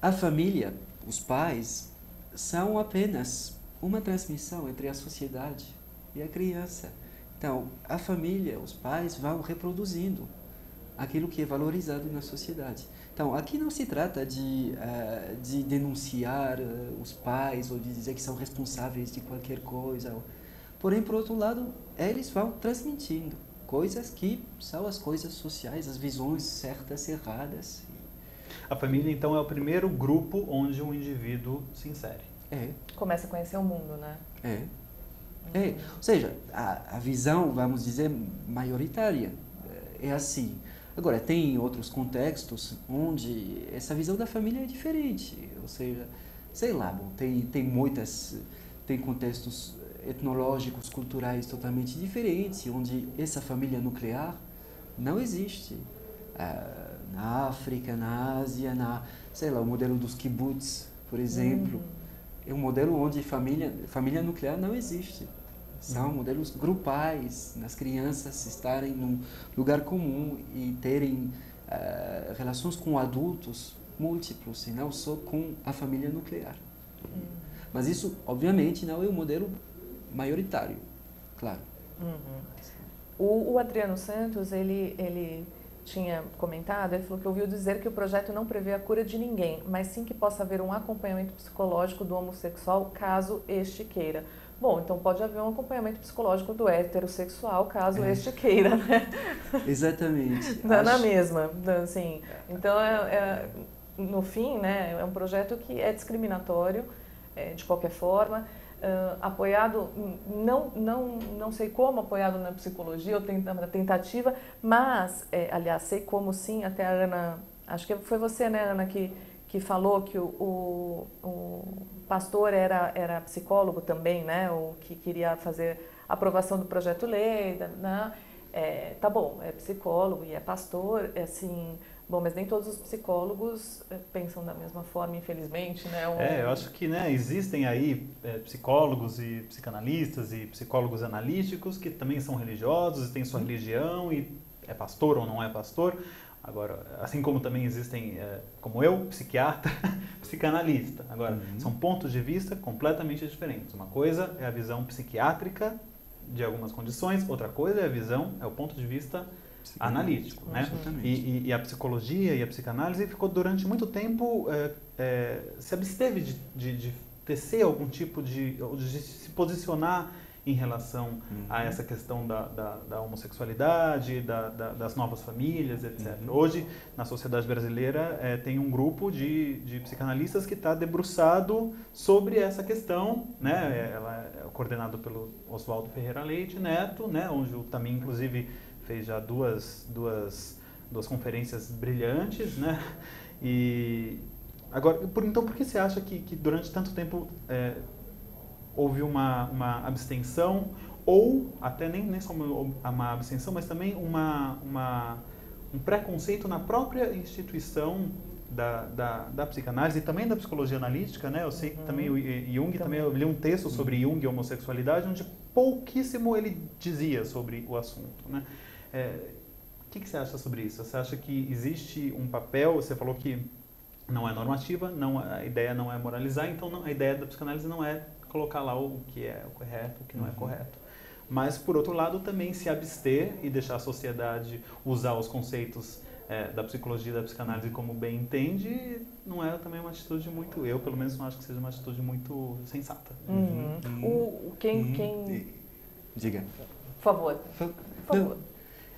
A família, os pais, são apenas uma transmissão entre a sociedade e a criança. Então, a família, os pais vão reproduzindo aquilo que é valorizado na sociedade. Então, aqui não se trata de denunciar os pais ou de dizer que são responsáveis de qualquer coisa. Porém, por outro lado, eles vão transmitindo coisas que são as coisas sociais, as visões certas e erradas. A família, então, é o primeiro grupo onde um indivíduo se insere. Começa a conhecer o mundo, né? Ou seja, a visão, vamos dizer, maioritária é assim. Agora, tem outros contextos onde essa visão da família é diferente. Ou seja, sei lá, tem contextos etnológicos, culturais totalmente diferentes, onde essa família nuclear não existe. Na África, na Ásia, sei lá, o modelo dos kibbutz, por exemplo, é um modelo onde família nuclear não existe. São modelos grupais, nas crianças estarem num lugar comum e terem relações com adultos múltiplos, e não só com a família nuclear. Mas isso, obviamente, não é um modelo maioritário, claro. O Adriano Santos, ele tinha comentado, ele falou que ouviu dizer que o projeto não prevê a cura de ninguém, mas sim que possa haver um acompanhamento psicológico do homossexual, caso este queira. Bom, então pode haver um acompanhamento psicológico do heterossexual, caso este queira, né? Exatamente. Na mesma, assim. Então, no fim, né, é um projeto que é discriminatório, de qualquer forma, apoiado, não sei como apoiado na psicologia ou na tentativa, mas, aliás, sei como sim, até a Ana, acho que foi você, né, Ana, que falou que o pastor era psicólogo também, né, o que queria fazer a aprovação do projeto-lei, né, tá bom, é psicólogo e é pastor, assim, bom, mas nem todos os psicólogos pensam da mesma forma, infelizmente, né. Eu acho que, né, existem aí psicólogos e psicanalistas e psicólogos analíticos que também são religiosos e têm sua religião e é pastor ou não é pastor. Agora, assim como também existem, como eu, psiquiatra, psicanalista. Agora, são pontos de vista completamente diferentes. Uma coisa é a visão psiquiátrica de algumas condições, outra coisa é o ponto de vista analítico, né? E a psicologia e a psicanálise ficou durante muito tempo, se absteve de tecer algum tipo de se posicionar em relação a essa questão da homossexualidade, das novas famílias, etc. Hoje, na sociedade brasileira, tem um grupo de psicanalistas que está debruçado sobre essa questão, né? Ela é coordenado pelo Oswaldo Ferreira Leite Neto, né? Onde o Tami, inclusive, fez já duas conferências brilhantes, né? E agora, então, por que você acha que durante tanto tempo houve uma abstenção, ou até nem só uma abstenção, mas também um preconceito na própria instituição da psicanálise e também da psicologia analítica, né? Eu sei que também o Jung, também eu li um texto sobre Jung e homossexualidade, onde pouquíssimo ele dizia sobre o assunto, né? O que você acha sobre isso? Você acha que existe um papel, você falou que não é normativa, a ideia não é moralizar, então a ideia da psicanálise não é colocar lá o que é o correto, o que não é correto. Mas, por outro lado, também se abster e deixar a sociedade usar os conceitos da psicologia e da psicanálise como bem entende, não é também uma atitude muito... Eu, pelo menos, não acho que seja uma atitude muito sensata. Diga. Por favor.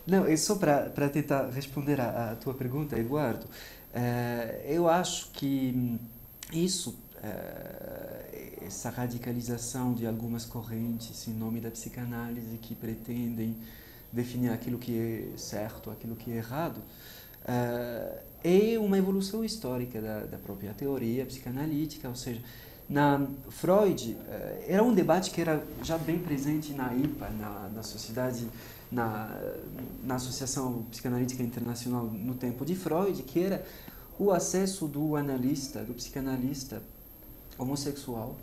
Não, é só para tentar responder à tua pergunta, Eduardo. Eu acho que essa radicalização de algumas correntes em nome da psicanálise que pretendem definir aquilo que é certo, aquilo que é errado, é uma evolução histórica da própria teoria psicanalítica, ou seja, na Freud era um debate que era já bem presente na IPA, na sociedade, na Associação Psicanalítica Internacional no tempo de Freud, que era o acesso do analista, do psicanalista homossexual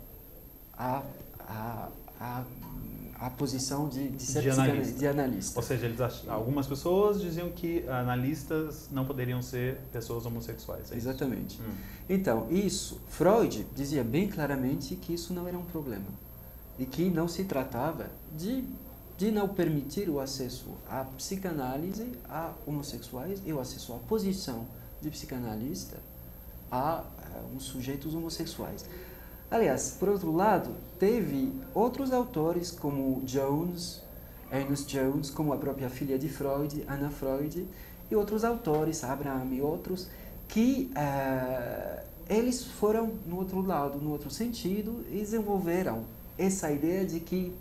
à posição de ser de analista. Ou seja, algumas pessoas diziam que analistas não poderiam ser pessoas homossexuais. Exatamente. Então, Freud dizia bem claramente que isso não era um problema. E que não se tratava de não permitir o acesso à psicanálise a homossexuais e o acesso à posição de psicanalista a uns sujeitos homossexuais. Aliás, por outro lado, teve outros autores como Ernest Jones, como a própria filha de Freud, Anna Freud, e outros autores, Abraham e outros, que eles foram no outro lado, no outro sentido, e desenvolveram essa ideia de que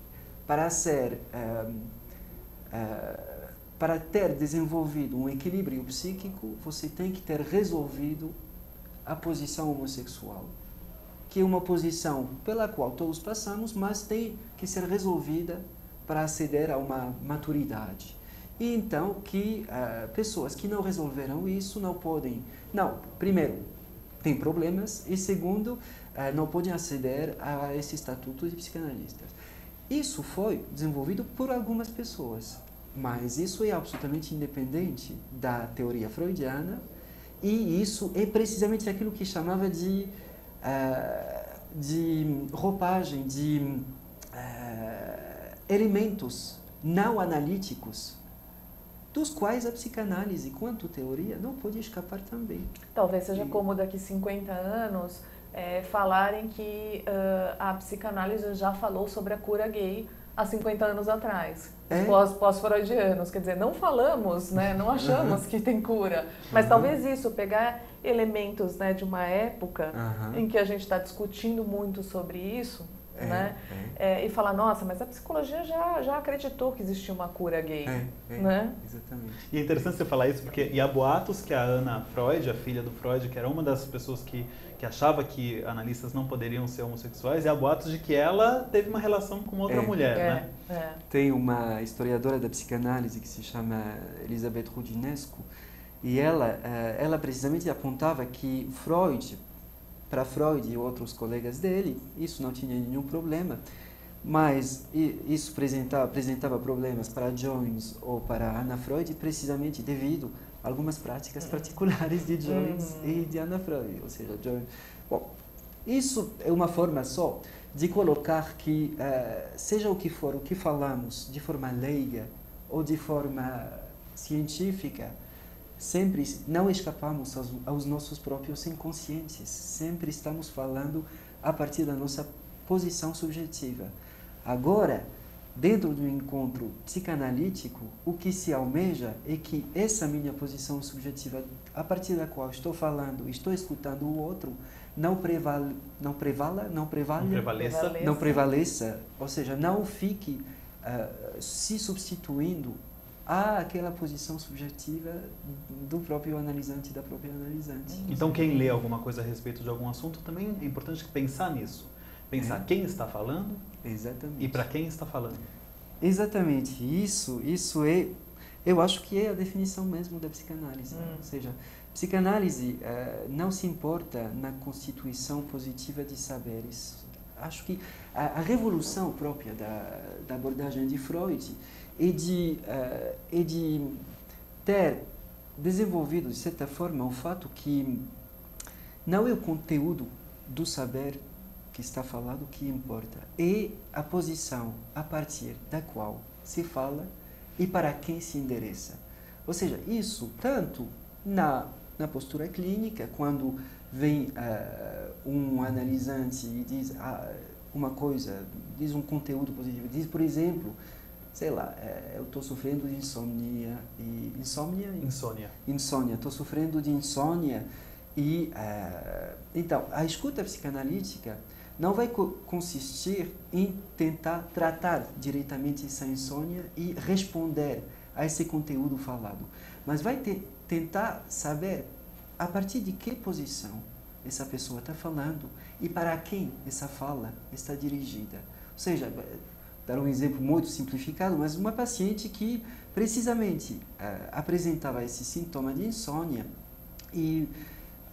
para ter desenvolvido um equilíbrio psíquico, você tem que ter resolvido a posição homossexual, que é uma posição pela qual todos passamos, mas tem que ser resolvida para aceder a uma maturidade. E então que pessoas que não resolveram isso não podem, primeiro, tem problemas, e segundo, não podem aceder a esse estatuto de psicanalistas. Isso foi desenvolvido por algumas pessoas, mas isso é absolutamente independente da teoria freudiana, e isso é precisamente aquilo que chamava de roupagem, de elementos não analíticos, dos quais a psicanálise, quanto teoria, não pode escapar também. Talvez seja como daqui 50 anos falarem que a psicanálise já falou sobre a cura gay há 50 anos atrás, pós-freudianos, quer dizer, não falamos, né, não achamos que tem cura, mas talvez isso, pegar elementos, né, de uma época em que a gente está discutindo muito sobre isso, né, e falar, nossa, mas a psicologia já acreditou que existia uma cura gay, né? Exatamente. E é interessante você falar isso, porque há boatos que a Anna Freud, a filha do Freud, que era uma das pessoas que achava que analistas não poderiam ser homossexuais, e há boatos de que ela teve uma relação com outra mulher, né? Tem uma historiadora da psicanálise que se chama Elisabeth Rudinesco, e ela precisamente apontava que para Freud e outros colegas dele, isso não tinha nenhum problema, mas isso apresentava problemas para Jones ou para Anna Freud, precisamente devido a algumas práticas particulares de Jones e de Anna Freud. Ou seja, isso é uma forma só de colocar que, seja o que for, o que falamos de forma leiga ou de forma científica, sempre não escapamos aos nossos próprios inconscientes, sempre estamos falando a partir da nossa posição subjetiva. Agora, dentro do encontro psicanalítico, o que se almeja é que essa minha posição subjetiva, a partir da qual estou falando, estou escutando o outro, não prevaleça, ou seja, não fique se substituindo àquela posição subjetiva do próprio analisante e da própria analisante. Então, quem lê alguma coisa a respeito de algum assunto, também é importante pensar nisso. Pensar quem está falando. Exatamente. E para quem está falando. Exatamente. Isso é, eu acho que é a definição mesmo da psicanálise. Ou seja, psicanálise não se importa na constituição positiva de saberes. Acho que a revolução própria da abordagem de Freud é de ter desenvolvido, de certa forma, o fato que não é o conteúdo do saber que está falado que importa, é a posição a partir da qual se fala e para quem se endereça. Ou seja, isso tanto na postura clínica, quando vem um analisante e diz uma coisa, diz um conteúdo positivo, diz, por exemplo, sei lá, eu estou sofrendo de insônia, estou sofrendo de insônia, e então a escuta psicanalítica não vai consistir em tentar tratar diretamente essa insônia e responder a esse conteúdo falado, mas vai tentar saber a partir de que posição essa pessoa está falando e para quem essa fala está dirigida. Ou seja, dar um exemplo muito simplificado, mas uma paciente que precisamente apresentava esse sintoma de insônia e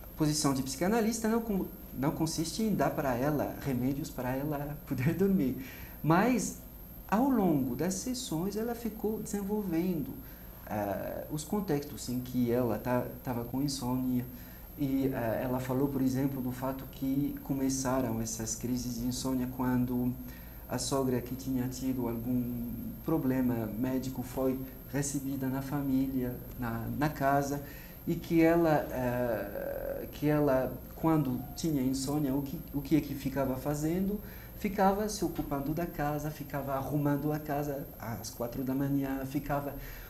a posição de psicanalista não consiste em dar para ela remédios para ela poder dormir, mas ao longo das sessões ela ficou desenvolvendo os contextos em que ela estava com insônia e ela falou, por exemplo, do fato que começaram essas crises de insônia quando a sogra que tinha tido algum problema médico foi recebida na família, na casa, e que ela, quando tinha insônia, o que é que ficava fazendo? Ficava se ocupando da casa, ficava arrumando a casa às 4 da manhã, ou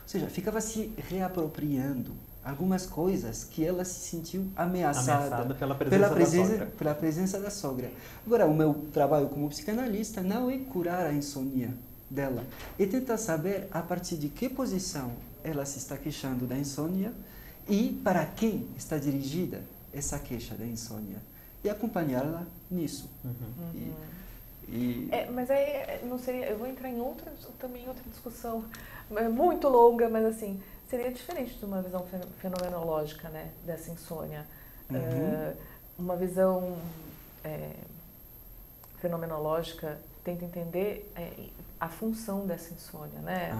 seja, ficava se reapropriando algumas coisas que ela se sentiu ameaçada pela presença da sogra. Agora, o meu trabalho como psicanalista não é curar a insônia dela, é tentar saber a partir de que posição ela se está queixando da insônia e para quem está dirigida essa queixa da insônia e acompanhá-la nisso. Mas aí não seria, eu vou entrar em outra discussão muito longa, mas assim, seria diferente de uma visão fenomenológica, né, dessa insônia. Uma visão fenomenológica tenta entender a função dessa insônia, né,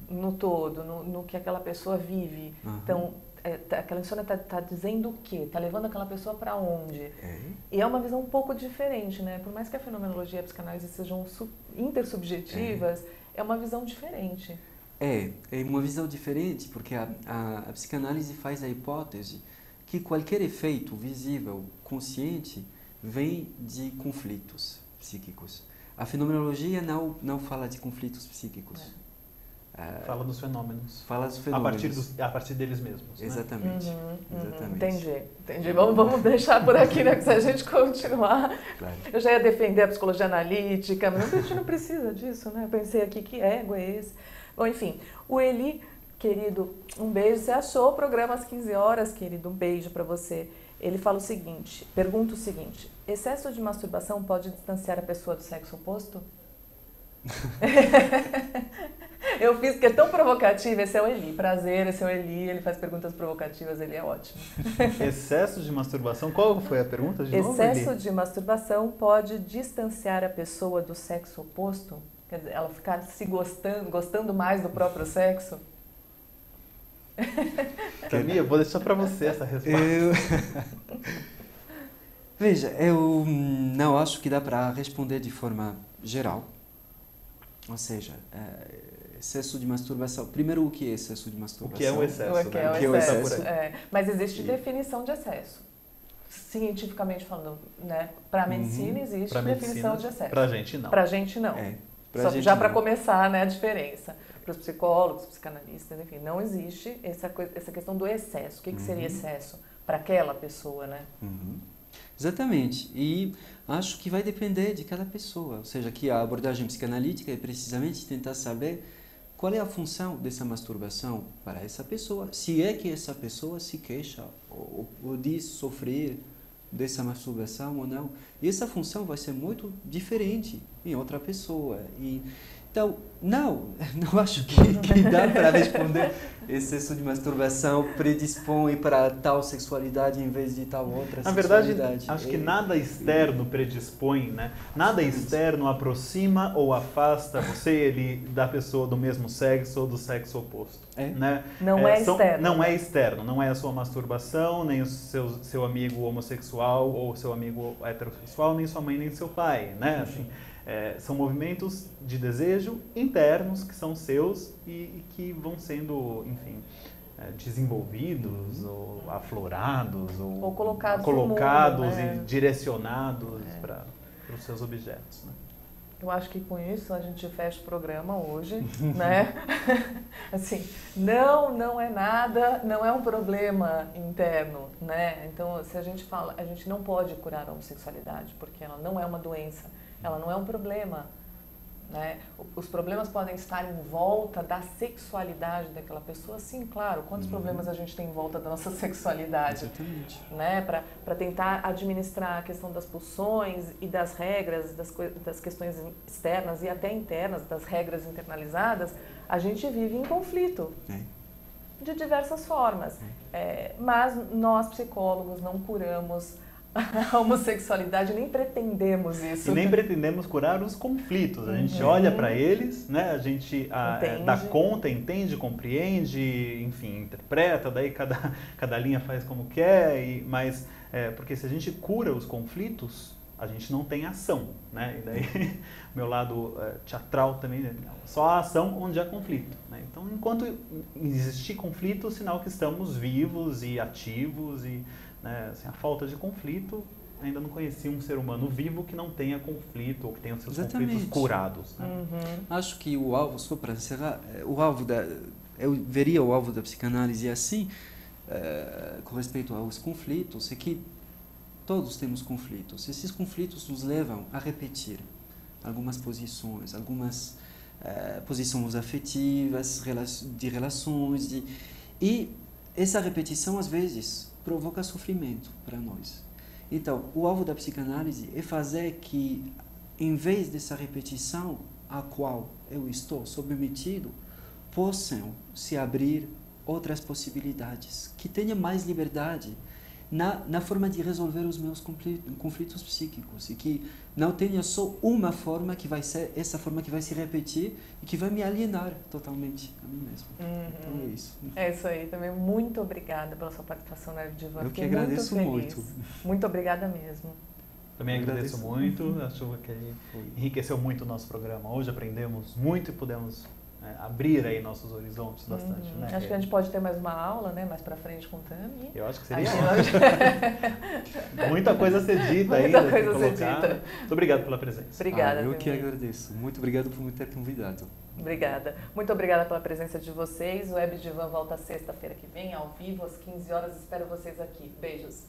no todo, no que aquela pessoa vive. Então, aquela insônia está dizendo o quê? Está levando aquela pessoa para onde? E é uma visão um pouco diferente, né? Por mais que a fenomenologia e a psicanálise sejam intersubjetivas, é uma visão diferente. É uma visão diferente porque a psicanálise faz a hipótese que qualquer efeito visível, consciente, vem de conflitos psíquicos. A fenomenologia não fala de conflitos psíquicos. Fala dos fenômenos. Fala dos fenômenos. A partir deles mesmos. Exatamente. Né? Exatamente. Entendi. Vamos deixar por aqui, né? Que se a gente continuar... Claro. Eu já ia defender a psicologia analítica, mas a gente não precisa disso, né? Eu pensei aqui, que ego é esse? Bom, enfim, o Eli, querido, um beijo. Você achou o programa às 15 horas, querido? Um beijo para você. Ele fala o seguinte, pergunta o seguinte: excesso de masturbação pode distanciar a pessoa do sexo oposto? Eu fiz porque é tão provocativo. Esse é o Eli, prazer, esse é o Eli, ele faz perguntas provocativas, ele é ótimo. Excesso de masturbação, qual foi a pergunta de novo, Excesso Eli? de masturbação pode distanciar a pessoa do sexo oposto? Quer dizer, ela ficar se gostando mais do próprio sexo? Camila, eu vou deixar para você essa resposta. Veja, eu não acho que dá para responder de forma geral. Ou seja, excesso de masturbação. Primeiro, o que é excesso de masturbação? O que é o excesso? O que é o excesso? Mas existe definição de excesso. Cientificamente falando, né? Para a medicina existe definição de excesso. Para a gente não. Para a gente não. Já para começar, né, a diferença. Para os psicólogos, psicanalistas, enfim, não existe essa questão do excesso. O que seria excesso para aquela pessoa, né? Exatamente. E acho que vai depender de cada pessoa. Ou seja, que a abordagem psicanalítica é precisamente tentar saber qual é a função dessa masturbação para essa pessoa. Se é que essa pessoa se queixa ou diz sofrer dessa masturbação ou não. E essa função vai ser muito diferente em outra pessoa. Então, não acho que dá para responder excesso de masturbação predispõe para tal sexualidade em vez de tal outra sexualidade. Na verdade, acho que nada externo predispõe, né? Nada externo aproxima ou afasta você da pessoa do mesmo sexo ou do sexo oposto. Né? Não é externo. Não é externo, não é a sua masturbação, nem o seu amigo homossexual ou seu amigo heterossexual, nem sua mãe, nem seu pai, né? Assim, são movimentos de desejo internos que são seus e que vão sendo, enfim, desenvolvidos ou aflorados ou colocados no mundo, né? E direcionados para os seus objetos, né? Eu acho que com isso a gente fecha o programa hoje, né? Assim, não é nada, não é um problema interno, né? Então, se a gente fala, a gente não pode curar a homossexualidade, porque ela não é uma doença, ela não é um problema, né? Os problemas podem estar em volta da sexualidade daquela pessoa, sim, claro. Quantos problemas a gente tem em volta da nossa sexualidade? Exatamente. Né? Para tentar administrar a questão das pulsões e das regras, das questões externas e até internas, das regras internalizadas, a gente vive em conflito. De diversas formas. Mas nós, psicólogos, não curamos a homossexualidade, nem pretendemos isso. E nem pretendemos curar os conflitos. A gente olha para eles, né? A gente dá conta, entende, compreende, enfim, interpreta, daí cada linha faz como quer, mas porque se a gente cura os conflitos, a gente não tem ação, né? E daí, meu lado teatral também, só a ação onde há conflito, né? Então, enquanto existir conflito, sinal que estamos vivos e ativos e, né, assim, a falta de conflito, ainda não conheci um ser humano vivo que não tenha conflito ou que tenha os seus conflitos curados, né? Acho que o alvo, só para encerrar, eu veria o alvo da psicanálise assim, com respeito aos conflitos, é que todos temos conflitos. Esses conflitos nos levam a repetir algumas posições, algumas posições afetivas, de relações, e essa repetição às vezes provoca sofrimento para nós. Então, o alvo da psicanálise é fazer que, em vez dessa repetição a qual eu estou submetido, possam se abrir outras possibilidades, que tenha mais liberdade na forma de resolver os meus conflitos psíquicos, e que não tenha só uma forma que vai ser essa forma que vai se repetir e que vai me alienar totalmente a mim mesmo. Então é isso. É isso aí também. Muito obrigada pela sua participação na Divan. Eu que agradeço muito. Muito obrigada mesmo. Também agradeço muito. Acho que enriqueceu muito o nosso programa. Hoje aprendemos muito e pudemos abrir aí nossos horizontes bastante, né? Acho que a gente pode ter mais uma aula, né, mais pra frente com o Tami. Eu acho que seria muita coisa a ser dita ainda. Muita coisa a ser dita. Muito obrigado pela presença. Obrigada. Eu que agradeço. Muito obrigado por me ter convidado. Obrigada. Muito obrigada pela presença de vocês. O Web Divan volta sexta-feira que vem, ao vivo, às 15 horas. Espero vocês aqui. Beijos.